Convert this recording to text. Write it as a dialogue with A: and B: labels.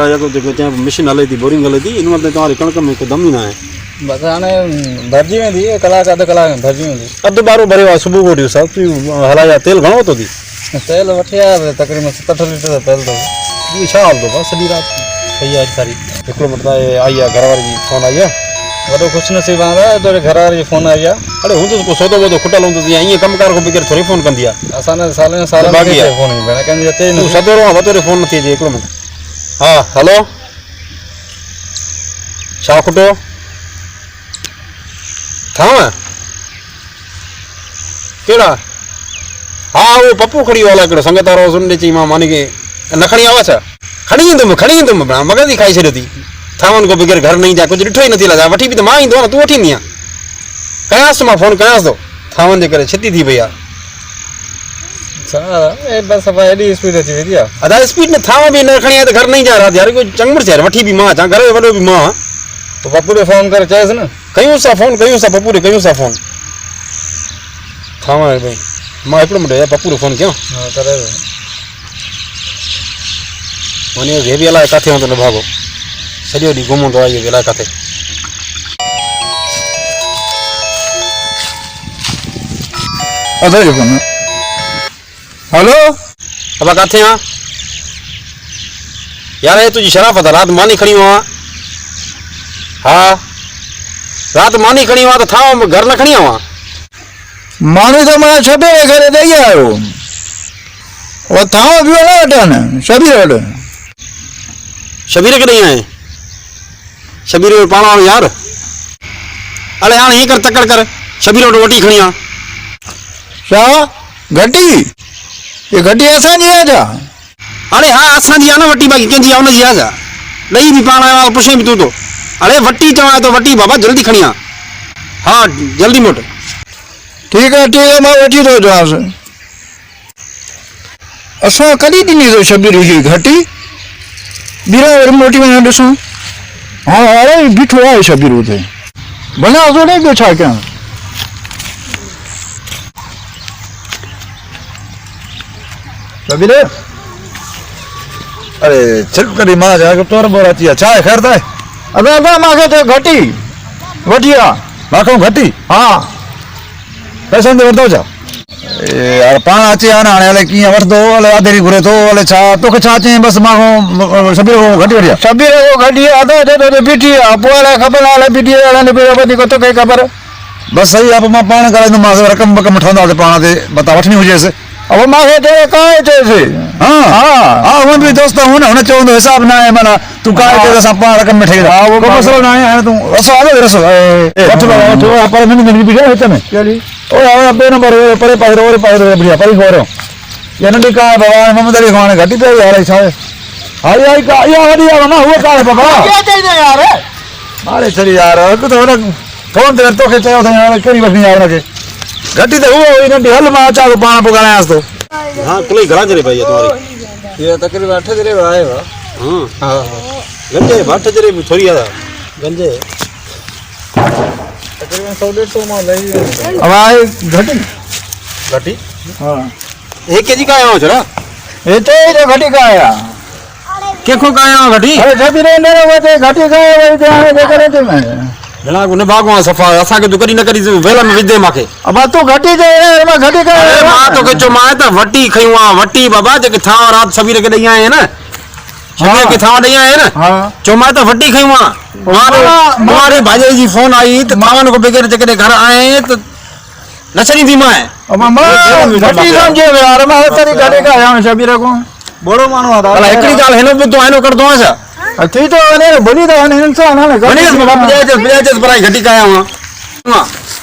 A: machine हले थी boring हले थी इन मतलब तुम्हारी कणक में को दम ही ना है
B: बस हाणे भरजी वेंदी कलाक अध कलाक में भरजी वेंदी
A: अधु बारो भरियो आहे सुबुह कोठियो साहब तू हलाया तेल घणो तो थी
B: तेल वठी आया तकरीबन 7-8 लीटर तेल तो
A: ये छा हाल तो बस सॼी रात सही आहे सारी हिकिड़ो मिनट आई आहे घर वारी जी फोन आई आहे
B: वॾो ख़ुशनसीब आहे तुंहिंजे घर वारे जी फोन आई आहे
A: अरे हूंदो को सौदो वौदो खुटल हूंदो ईअं कमकार खां बग़ैर थोरी फोन कंदी आहे
B: असांजे सालनि सालनि
A: बाक़ी आहे
B: फोन भेण कंहिंजी अचे
A: तूं सदोरो आहे वतोरे फोन नथी अचे हिकिड़ो मिनट हा हलो छा खुटो थाव कहिड़ा हा उहो पप्पू खणी वियो आहे हिकिड़ो संगत वारो सुन ॾे चई मां मानी खे न खणी आवा छा खणी ईंदुमि मगज़ ई खाई छॾियो थी थावनि खां बग़ैर घर न ईंदा कुझु ॾिठो ई नथी लॻा वठी बि त मां ईंदो आहे न तूं वठी ईंदी आहे कयांसि मां फोन कयांसि थो थावनि जे करे छिती थी पई आहे
B: बस एॾी स्पीड अची वेंदी आहे
A: अदा स्पीड में थाव बि न खणी आहे त घर न ईंदा राति यार कोई चङमड़ यार वठी बि मां अचां घर जो वॾो बि मां
B: तो पप्पू खे फोन करे चएसि न
A: कयूंसि पप्पू खे कयूंसि फोन थाव भई मां हिकिड़ो मिंट पप्पू खे फोन कयां
B: हा करे
A: मानी हे बि अलाए किथे हूंदो न भागो सॼो ॾींहुं घुमंदो आहे इहो अलाए किथे
C: हेलो
A: अब किथे आहे यार हे तुंहिंजी शराफ़त आहे राति मानी खणी वियो आहे हा राति मानी खणी वियो आहे त थाव घर न खणी आवां
C: मानी तो मैं छबीर घरे दई आयो वो थाव बियो न वठन शबीर वठ
A: शबीर के ॾेई आए शबीर पाण वारो यार अरे हाणे हीअं कर तकड़ कर शबीर वटि वठी खणी आ
C: छा घटी ये घटी असांजी आहे छा
A: अरे हा असांजी आहे न वटी बाक़ी कंहिंजी आहे हुनजी आहे छा ॾेई बि पाण आयो आहे पुछे बि तूं तो अरे वटी चवां तो वटी बाबा जल्दी खणी आ हा जल्दी मोट
C: ठीक है मैं वठी तो जास असां कॾहिं ॾिनी तो शबीर जी घटी बीरा वरी मोटी वञा ॾिसूं हा अरे बीठो आहे शबीर उते भले असां ॾे ॿियो छा कयां
D: शबीर अरे छिक करी मां जा के तोर बोर अची छा है खैर ताए
C: अबे मांखे तो घटी वठी आ
D: माखो घटी
C: हाँ
D: पैसा दे वठो जा यार पाण अचे आ ना हले की वठदो हले आधेरी घुरे तो हले छा तोखे छा चई बस माखो शबीर को घटी वठिया
C: शबीर को घटी आधा दे तो बीठी आ पोले खबर आले बीठी आले ने बदी को तो कई खबर
D: बस सही आप मां पाण कराइंदो मां रकम ठहंदा ते पाण ते बता वठनी हुजेस
C: अब मांखे तेरे काय चेसे
D: हां हां वो भी दोस्त हूं ना चवंदो हिसाब ना है माना तू काय ते असा पाण रकम में ठेगा
C: हां वो
D: मसलो ना है तू असो आवे रसो वठ पर मिन भी है तने
C: चली
D: ओ आ बे नंबर परे पास रो बढ़िया परी गोरो ये नडी का भगवान ममद अली खान घटी पे यार छा हाय हाय का या बढ़िया मामा हुआ का बाबा
C: क्या चाहिए यार
D: अरे चली यार को तो फोन ते तो के चयो था यार केरी वठनी यार के घटी तो हुओ नडी हल मां अचा तो पाण पुगायास तो
A: हाँ कुल घणा जरे भाई तुम्हारी
B: ये तकरीबन 8 जरे आए वा
A: हाँ हाँ गंजे 8 जरे थोड़ी आदा गंजे
B: तकरीबन 100-150 मां लई
C: अब आए घटी
A: घटी
C: हां
A: एक केजी का आयो छरा
C: ये तो घटी का आया
A: केखो का आयो घटी
C: अरे शबीर ने वो घटी का आया जाने दे करे ते मैं
A: जना को न भागवा सफा असा के तू करी न करी वेला में विदे माके
C: अब तू घटी दे मैं घटी का
A: अरे मां तो के चो मां त वटी खयुआ वटी बाबा जे के था रात सबीर के दई आए ना सबीर के था दई आए ना
C: हां
A: चो मां त वटी खयुआ मारे भाजे जी फोन आई त मावन को बगैर जे के घर आए त न चली थी मां
C: अब मां घटी समझे यार मैं तेरी घटी का आया शबीर को
A: बड़ो मानो आ अला एकड़ी गाल हेनो तो हेनो कर दो छा
C: थी तो ने बनी तो इंसान है
A: बनी बाप जाए पर आई घटी का आया हूं